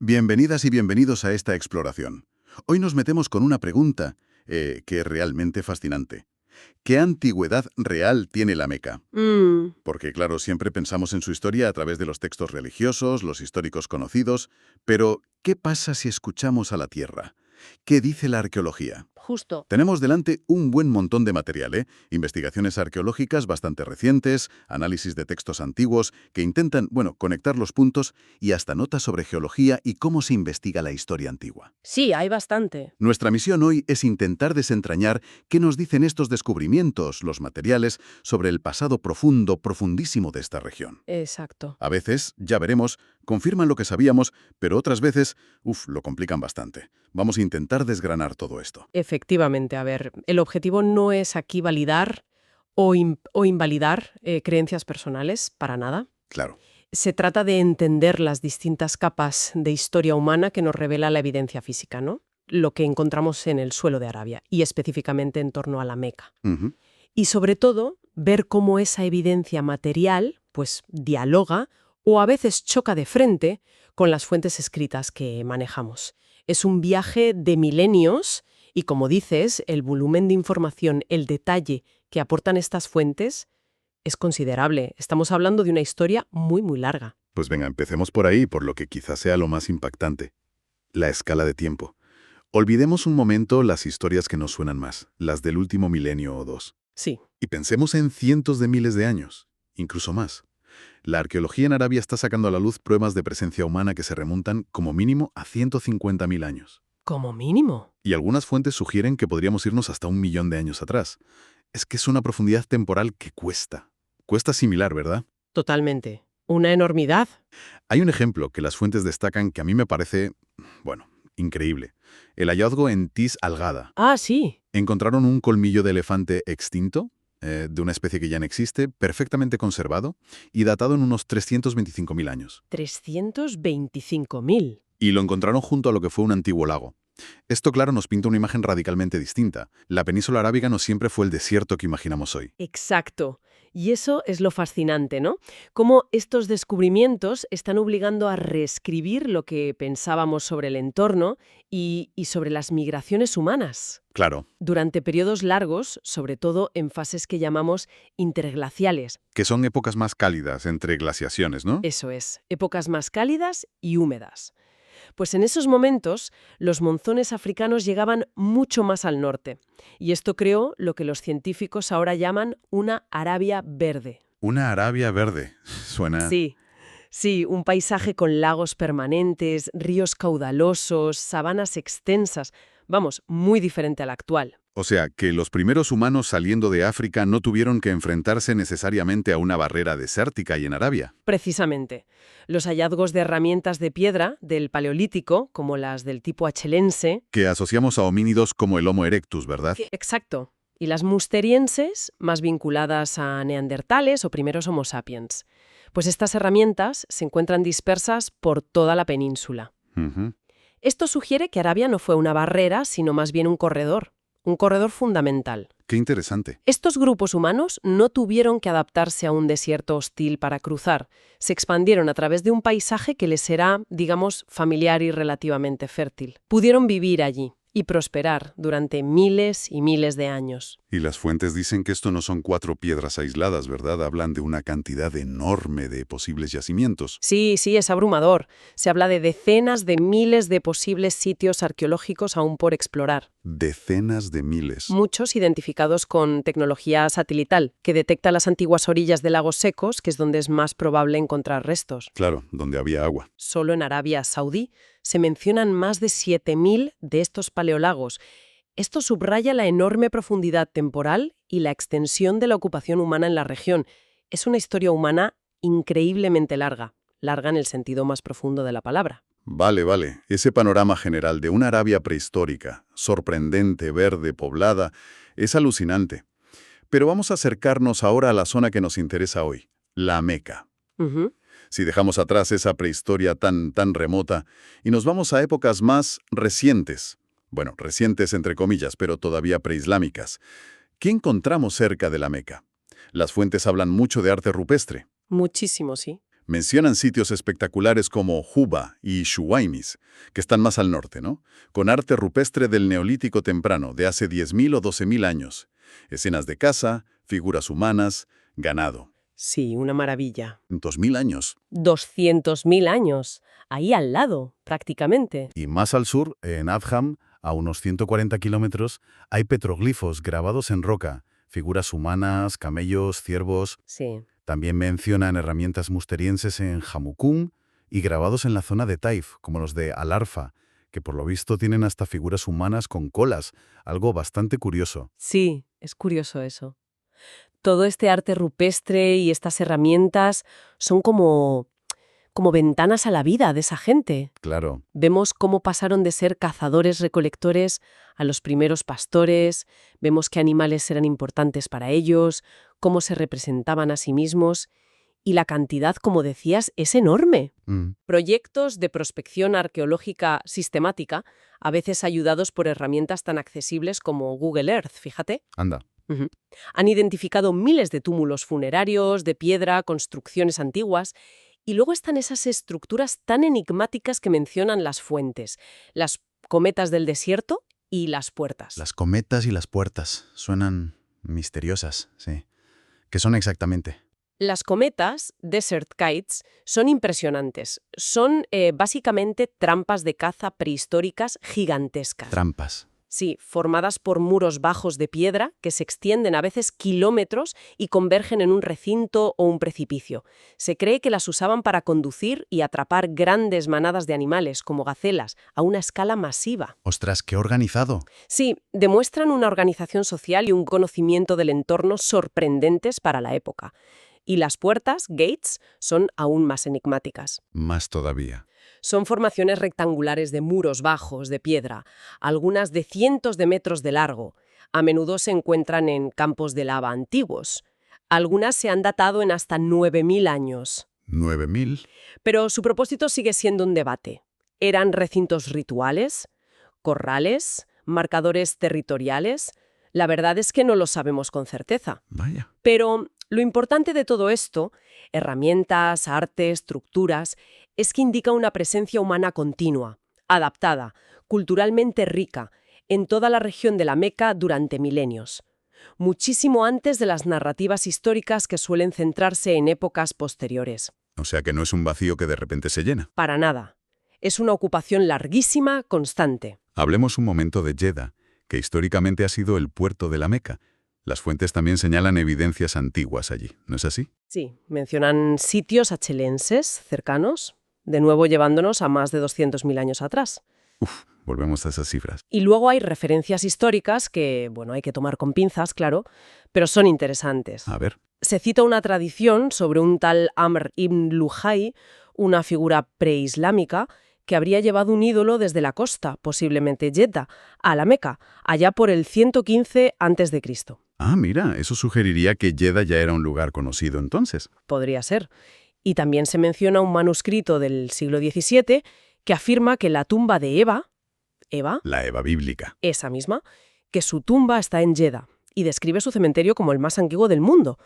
Bienvenidas y bienvenidos a esta exploración. Hoy nos metemos con una pregunta que es realmente fascinante. ¿Qué antigüedad real tiene la Meca? Porque, claro, siempre pensamos en su historia a través de los textos religiosos, los históricos conocidos, pero ¿qué pasa si escuchamos a la tierra? ¿Qué dice la arqueología? Justo. Tenemos delante un buen montón de material, ¿eh? Investigaciones arqueológicas bastante recientes, análisis de textos antiguos que intentan, conectar los puntos y hasta notas sobre geología y cómo se investiga la historia antigua. Sí, hay bastante. Nuestra misión hoy es intentar desentrañar qué nos dicen estos descubrimientos, los materiales, sobre el pasado profundo, profundísimo de esta región. Exacto. A veces, ya veremos, confirman lo que sabíamos, pero otras veces, lo complican bastante. Vamos a intentar desgranar todo esto. Efectivamente, a ver, el objetivo no es aquí validar o invalidar creencias personales, para nada. Claro. Se trata de entender las distintas capas de historia humana que nos revela la evidencia física, ¿no? Lo que encontramos en el suelo de Arabia, y específicamente en torno a la Meca. Ujú. Y sobre todo, ver cómo esa evidencia material, pues, dialoga o a veces choca de frente con las fuentes escritas que manejamos. Es un viaje de milenios y, como dices, el volumen de información, el detalle que aportan estas fuentes es considerable. Estamos hablando de una historia muy, muy larga. Pues venga, empecemos por ahí, por lo que quizás sea lo más impactante. La escala de tiempo. Olvidemos un momento las historias que nos suenan más, las del último milenio o dos. Sí, Y pensemos en cientos de miles de años, incluso más. La arqueología en Arabia está sacando a la luz pruebas de presencia humana que se remontan como mínimo a 150.000 años. como mínimo. Y algunas fuentes sugieren que podríamos irnos hasta 1.000.000 de años atrás. Es que es una profundidad temporal que cuesta. Cuesta asimilar, ¿verdad? Totalmente. Una enormidad. Hay un ejemplo que las fuentes destacan que a mí me parece, increíble. El hallazgo en Tis Al-Ghada. Ah, sí. Encontraron un colmillo de elefante extinto, de una especie que ya no existe, perfectamente conservado y datado en unos 325.000 años. 325.000. Y lo encontraron junto a lo que fue un antiguo lago. Esto, claro, nos pinta una imagen radicalmente distinta. La península arábiga no siempre fue el desierto que imaginamos hoy. Exacto. Y eso es lo fascinante, ¿no? Cómo estos descubrimientos están obligando a reescribir lo que pensábamos sobre el entorno y sobre las migraciones humanas. Claro, Durante periodos largos, sobre todo en fases que llamamos interglaciales. que son épocas más cálidas entre glaciaciones, ¿no? Eso es, épocas más cálidas y húmedas. Pues en esos momentos, los monzones africanos llegaban mucho más al norte. Y esto creó lo que los científicos ahora llaman una Arabia verde. Una Arabia verde. Suena... Sí, un paisaje con lagos permanentes, ríos caudalosos, sabanas extensas. Vamos, muy diferente al actual. O sea, que los primeros humanos saliendo de África no tuvieron que enfrentarse necesariamente a una barrera desértica y en Arabia. Precisamente. Los hallazgos de herramientas de piedra del Paleolítico, como las del tipo achelense. Que asociamos a homínidos como el Homo erectus, ¿verdad? Exacto. Y las musterienses, más vinculadas a neandertales o primeros Homo sapiens. Pues estas herramientas se encuentran dispersas por toda la península. Ujú. Esto sugiere que Arabia no fue una barrera, sino más bien un corredor fundamental. Qué interesante. Estos grupos humanos no tuvieron que adaptarse a un desierto hostil para cruzar. Se expandieron a través de un paisaje que les era, digamos, familiar y relativamente fértil. Pudieron vivir allí y prosperar durante miles y miles de años. Y las fuentes dicen que esto no son 4 piedras aisladas, ¿verdad? Hablan de una cantidad enorme de posibles yacimientos. Sí, es abrumador. Se habla de decenas de miles de posibles sitios arqueológicos aún por explorar. Decenas de miles. Muchos identificados con tecnología satelital, que detecta las antiguas orillas de lagos secos, que es donde es más probable encontrar restos. Claro, donde había agua. Solo en Arabia Saudí se mencionan más de 7.000 de estos paleolagos. Esto subraya la enorme profundidad temporal y la extensión de la ocupación humana en la región. Es una historia humana increíblemente larga en el sentido más profundo de la palabra. Vale. Ese panorama general de una Arabia prehistórica, sorprendente, verde, poblada, es alucinante. Pero vamos a acercarnos ahora a la zona que nos interesa hoy, la Meca. Ujú. Si dejamos atrás esa prehistoria tan remota y nos vamos a épocas más recientes, recientes entre comillas, pero todavía preislámicas, ¿qué encontramos cerca de la Meca? Las fuentes hablan mucho de arte rupestre. Muchísimo, sí. Mencionan sitios espectaculares como Juba y Shuwaimis, que están más al norte, ¿no? Con arte rupestre del Neolítico temprano, de hace 10.000 o 12.000 años. Escenas de caza, figuras humanas, ganado. Sí, una maravilla. 2.000 años. 200.000 años. Ahí al lado, prácticamente. Y más al sur, en Adham, a unos 140 kilómetros, hay petroglifos grabados en roca, figuras humanas, camellos, ciervos. Sí. También mencionan herramientas musterienses en Hamukum y grabados en la zona de Taif, como los de Al-Arfa, que por lo visto tienen hasta figuras humanas con colas, algo bastante curioso. Sí, es curioso eso. Todo este arte rupestre y estas herramientas son como ventanas a la vida de esa gente. Claro, Vemos cómo pasaron de ser cazadores-recolectores a los primeros pastores, vemos qué animales eran importantes para ellos, cómo se representaban a sí mismos, y la cantidad, como decías, es enorme. Proyectos de prospección arqueológica sistemática, a veces ayudados por herramientas tan accesibles como Google Earth, fíjate. anda. Ujú. Han identificado miles de túmulos funerarios, de piedra, construcciones antiguas. Y luego están esas estructuras tan enigmáticas que mencionan las fuentes, las cometas del desierto y las puertas. Las cometas y las puertas suenan misteriosas, sí. ¿Qué son exactamente? Las cometas, Desert Kites, son impresionantes. Son básicamente trampas de caza prehistóricas gigantescas. Trampas. Sí, formadas por muros bajos de piedra que se extienden a veces kilómetros y convergen en un recinto o un precipicio. Se cree que las usaban para conducir y atrapar grandes manadas de animales, como gacelas, a una escala masiva. ¡Ostras, qué organizado! Sí, demuestran una organización social y un conocimiento del entorno sorprendentes para la época. Y las puertas, gates, son aún más enigmáticas. Más todavía. Son formaciones rectangulares de muros bajos, de piedra, algunas de cientos de metros de largo. A menudo se encuentran en campos de lava antiguos. Algunas se han datado en hasta 9.000 años. 9.000. Pero su propósito sigue siendo un debate. ¿Eran recintos rituales? ¿Corrales? ¿Marcadores territoriales? La verdad es que no lo sabemos con certeza. Vaya. Pero lo importante de todo esto, herramientas, arte, estructuras, es que indica una presencia humana continua, adaptada, culturalmente rica, en toda la región de la Meca durante milenios. Muchísimo antes de las narrativas históricas que suelen centrarse en épocas posteriores. O sea que no es un vacío que de repente se llena. Para nada. Es una ocupación larguísima, constante. Hablemos un momento de Jeddah, que históricamente ha sido el puerto de la Meca. Las fuentes también señalan evidencias antiguas allí, ¿no es así? Sí, mencionan sitios achelenses cercanos, de nuevo llevándonos a más de 200.000 años atrás. Volvemos a esas cifras. Y luego hay referencias históricas que, bueno, hay que tomar con pinzas, claro, pero son interesantes. A ver. Se cita una tradición sobre un tal Amr ibn Luhai, una figura preislámica, que habría llevado un ídolo desde la costa, posiblemente Jeddah, a la Meca, allá por el 115 a.C. Ah, mira, eso sugeriría que Jeddah ya era un lugar conocido entonces. Podría ser. Y también se menciona un manuscrito del siglo XVII que afirma que la tumba de Eva, La Eva bíblica. esa misma, que su tumba está en Jeddah y describe su cementerio como el más antiguo del mundo.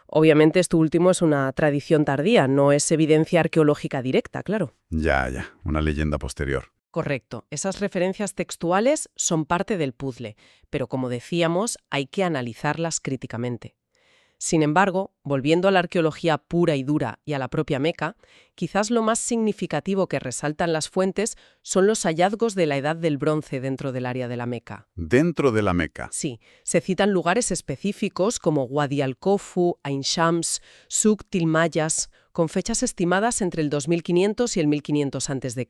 Obviamente esto último es una tradición tardía, no es evidencia arqueológica directa, claro. Ya, una leyenda posterior. Correcto, esas referencias textuales son parte del puzzle, pero como decíamos, hay que analizarlas críticamente. Sin embargo, volviendo a la arqueología pura y dura y a la propia Meca, quizás lo más significativo que resaltan las fuentes son los hallazgos de la Edad del Bronce dentro del área de la Meca. Dentro de la Meca. Sí, se citan lugares específicos como Wadi al-Kofu, Ain Shams, Suq Tilmayas, con fechas estimadas entre el 2500 y el 1500 a.C.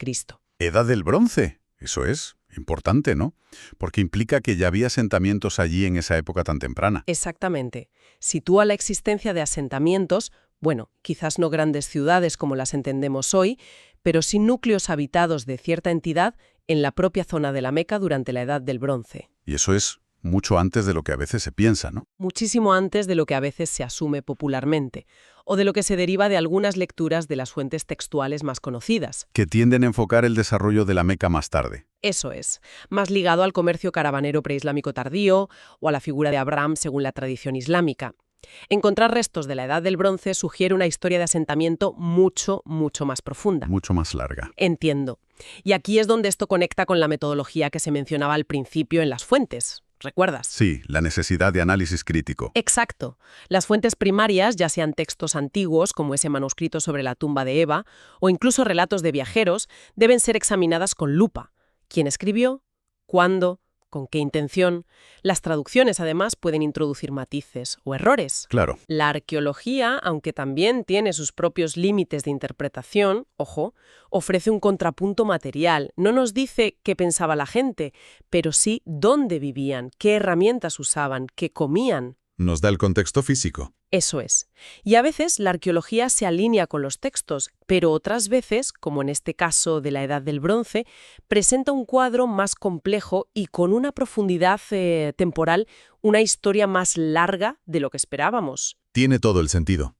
Edad del Bronce. Eso es importante, ¿no? Porque implica que ya había asentamientos allí en esa época tan temprana. Exactamente. Sitúa la existencia de asentamientos, bueno, quizás no grandes ciudades como las entendemos hoy, pero sí núcleos habitados de cierta entidad en la propia zona de la Meca durante la Edad del Bronce. Y eso es mucho antes de lo que a veces se piensa, ¿no? Muchísimo antes de lo que a veces se asume popularmente, o de lo que se deriva de algunas lecturas de las fuentes textuales más conocidas. Que tienden a enfocar el desarrollo de la Meca más tarde. Eso es, más ligado al comercio caravanero preislámico tardío o a la figura de Abraham según la tradición islámica. Encontrar restos de la Edad del Bronce sugiere una historia de asentamiento mucho, mucho más profunda. Mucho más larga. Entiendo. Y aquí es donde esto conecta con la metodología que se mencionaba al principio en las fuentes. ¿Recuerdas? Sí, la necesidad de análisis crítico. Exacto. Las fuentes primarias, ya sean textos antiguos, como ese manuscrito sobre la tumba de Eva, o incluso relatos de viajeros, deben ser examinadas con lupa. ¿Quién escribió? ¿Cuándo? ¿Con qué intención? Las traducciones, además, pueden introducir matices o errores. Claro. La arqueología, aunque también tiene sus propios límites de interpretación, ojo, ofrece un contrapunto material. No nos dice qué pensaba la gente, pero sí dónde vivían, qué herramientas usaban, qué comían. Nos da el contexto físico. Eso es. Y a veces la arqueología se alinea con los textos, pero otras veces, como en este caso de la Edad del Bronce, presenta un cuadro más complejo y con una profundidad temporal, una historia más larga de lo que esperábamos. Tiene todo el sentido.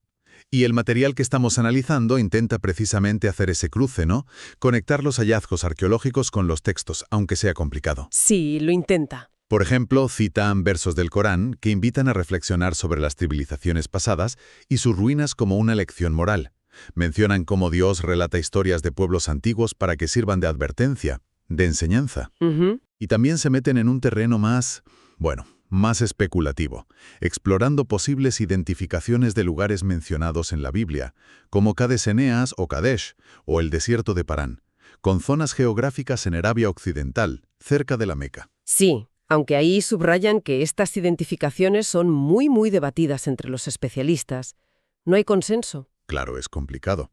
Y el material que estamos analizando intenta precisamente hacer ese cruce, ¿no? Conectar los hallazgos arqueológicos con los textos, aunque sea complicado. Sí, lo intenta. Por ejemplo, citan versos del Corán que invitan a reflexionar sobre las civilizaciones pasadas y sus ruinas como una lección moral. Mencionan cómo Dios relata historias de pueblos antiguos para que sirvan de advertencia, de enseñanza. Y también se meten en un terreno más especulativo, explorando posibles identificaciones de lugares mencionados en la Biblia, como Cades Eneas o Kadesh, o el desierto de Parán, con zonas geográficas en Arabia Occidental, cerca de la Meca. Sí. Aunque ahí subrayan que estas identificaciones son muy, muy debatidas entre los especialistas. No hay consenso. Claro, es complicado.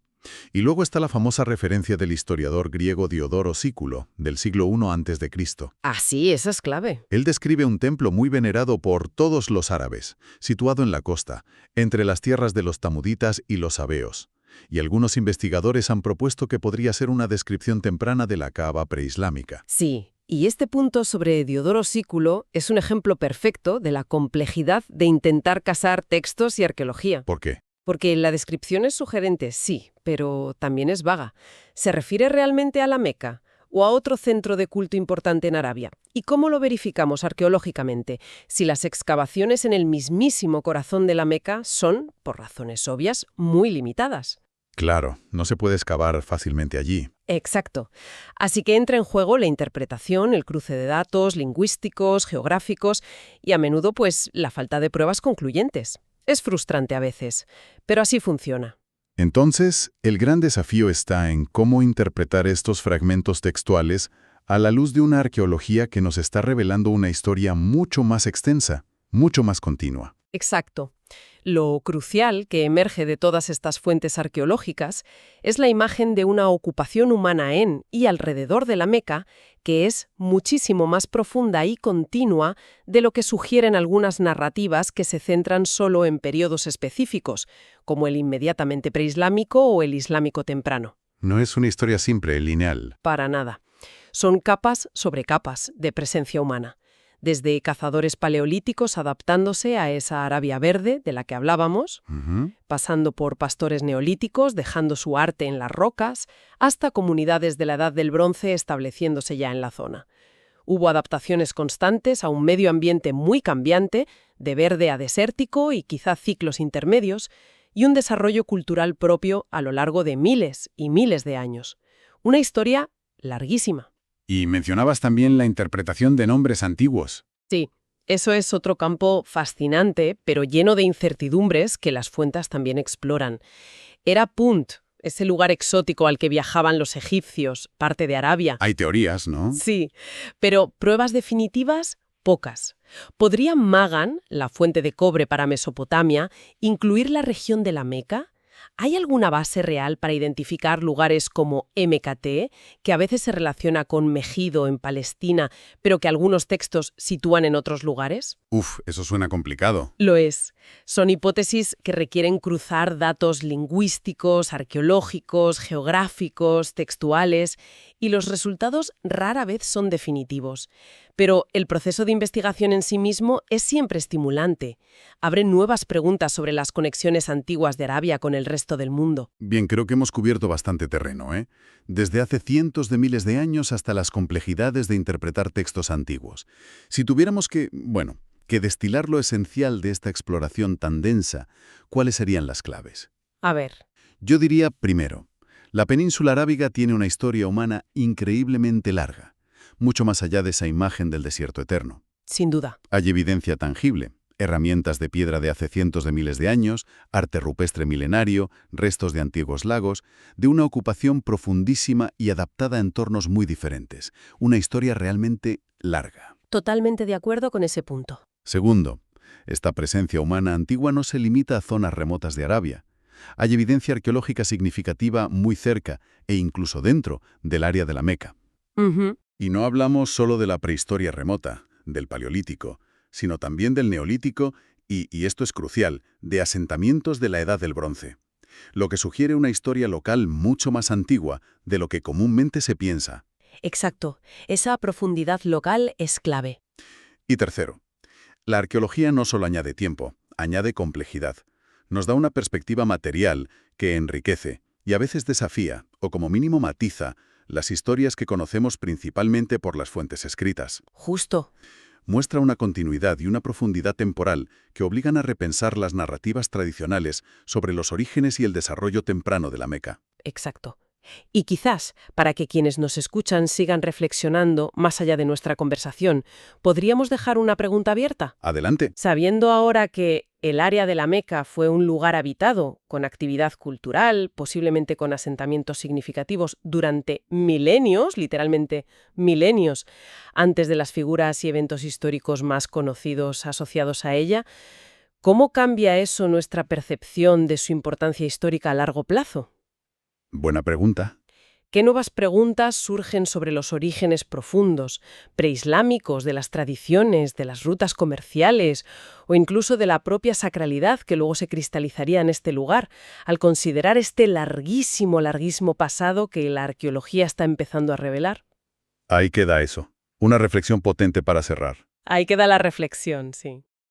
Y luego está la famosa referencia del historiador griego Diodoro Sículo, del siglo I a.C. Ah, sí, esa es clave. Él describe un templo muy venerado por todos los árabes, situado en la costa, entre las tierras de los tamuditas y los sabeos. Y algunos investigadores han propuesto que podría ser una descripción temprana de la Kaaba preislámica. Sí. Y este punto sobre Diodoro Sículo es un ejemplo perfecto de la complejidad de intentar casar textos y arqueología. ¿Por qué? Porque la descripción es sugerente, sí, pero también es vaga. ¿Se refiere realmente a la Meca o a otro centro de culto importante en Arabia? ¿Y cómo lo verificamos arqueológicamente? Si las excavaciones en el mismísimo corazón de la Meca son, por razones obvias, muy limitadas. Claro, no se puede excavar fácilmente allí. Exacto. Así que entra en juego la interpretación, el cruce de datos lingüísticos, geográficos y a menudo, pues, la falta de pruebas concluyentes. Es frustrante a veces, pero así funciona. Entonces, el gran desafío está en cómo interpretar estos fragmentos textuales a la luz de una arqueología que nos está revelando una historia mucho más extensa, mucho más continua. Exacto. Lo crucial que emerge de todas estas fuentes arqueológicas es la imagen de una ocupación humana en y alrededor de la Meca que es muchísimo más profunda y continua de lo que sugieren algunas narrativas que se centran solo en periodos específicos, como el inmediatamente preislámico o el islámico temprano. No es una historia simple, lineal. Para nada. Son capas sobre capas de presencia humana. Desde cazadores paleolíticos adaptándose a esa Arabia verde de la que hablábamos, pasando por pastores neolíticos dejando su arte en las rocas, hasta comunidades de la Edad del Bronce estableciéndose ya en la zona. Hubo adaptaciones constantes a un medio ambiente muy cambiante, de verde a desértico y quizá ciclos intermedios, y un desarrollo cultural propio a lo largo de miles y miles de años. Una historia larguísima. Y mencionabas también la interpretación de nombres antiguos. Sí, eso es otro campo fascinante, pero lleno de incertidumbres que las fuentes también exploran. Era Punt, ese lugar exótico al que viajaban los egipcios, parte de Arabia. Hay teorías, ¿no? Sí, pero pruebas definitivas, pocas. ¿Podría Magan, la fuente de cobre para Mesopotamia, incluir la región de la Meca? ¿Hay alguna base real para identificar lugares como MKT, que a veces se relaciona con Megido en Palestina, pero que algunos textos sitúan en otros lugares? Eso suena complicado. Lo es. Son hipótesis que requieren cruzar datos lingüísticos, arqueológicos, geográficos, textuales, y los resultados rara vez son definitivos. Pero el proceso de investigación en sí mismo es siempre estimulante. Abre nuevas preguntas sobre las conexiones antiguas de Arabia con el resto del mundo. Bien, creo que hemos cubierto bastante terreno, ¿eh? Desde hace cientos de miles de años hasta las complejidades de interpretar textos antiguos. Si tuviéramos que que destilar lo esencial de esta exploración tan densa, ¿cuáles serían las claves? A ver. Yo diría, primero, la península arábiga tiene una historia humana increíblemente larga, mucho más allá de esa imagen del desierto eterno. Sin duda. Hay evidencia tangible, herramientas de piedra de hace cientos de miles de años, arte rupestre milenario, restos de antiguos lagos, de una ocupación profundísima y adaptada a entornos muy diferentes. Una historia realmente larga. Totalmente de acuerdo con ese punto. Segundo, esta presencia humana antigua no se limita a zonas remotas de Arabia. Hay evidencia arqueológica significativa muy cerca, e incluso dentro, del área de la Meca. Ujú. Y no hablamos solo de la prehistoria remota, del Paleolítico, sino también del Neolítico y esto es crucial, de asentamientos de la Edad del Bronce, lo que sugiere una historia local mucho más antigua de lo que comúnmente se piensa. Exacto. Esa profundidad local es clave. Y tercero, la arqueología no solo añade tiempo, añade complejidad. Nos da una perspectiva material que enriquece y a veces desafía, o como mínimo matiza, las historias que conocemos principalmente por las fuentes escritas. Justo. Muestra una continuidad y una profundidad temporal que obligan a repensar las narrativas tradicionales sobre los orígenes y el desarrollo temprano de la Meca. Exacto. Y quizás, para que quienes nos escuchan sigan reflexionando más allá de nuestra conversación, ¿podríamos dejar una pregunta abierta? Adelante. Sabiendo ahora que el área de la Meca fue un lugar habitado, con actividad cultural, posiblemente con asentamientos significativos durante milenios, literalmente milenios, antes de las figuras y eventos históricos más conocidos asociados a ella, ¿cómo cambia eso nuestra percepción de su importancia histórica a largo plazo? Buena pregunta. ¿Qué nuevas preguntas surgen sobre los orígenes profundos, preislámicos, de las tradiciones, de las rutas comerciales o incluso de la propia sacralidad que luego se cristalizaría en este lugar, al considerar este larguísimo, larguísimo pasado que la arqueología está empezando a revelar? Ahí queda eso. Una reflexión potente para cerrar. Ahí queda la reflexión, sí.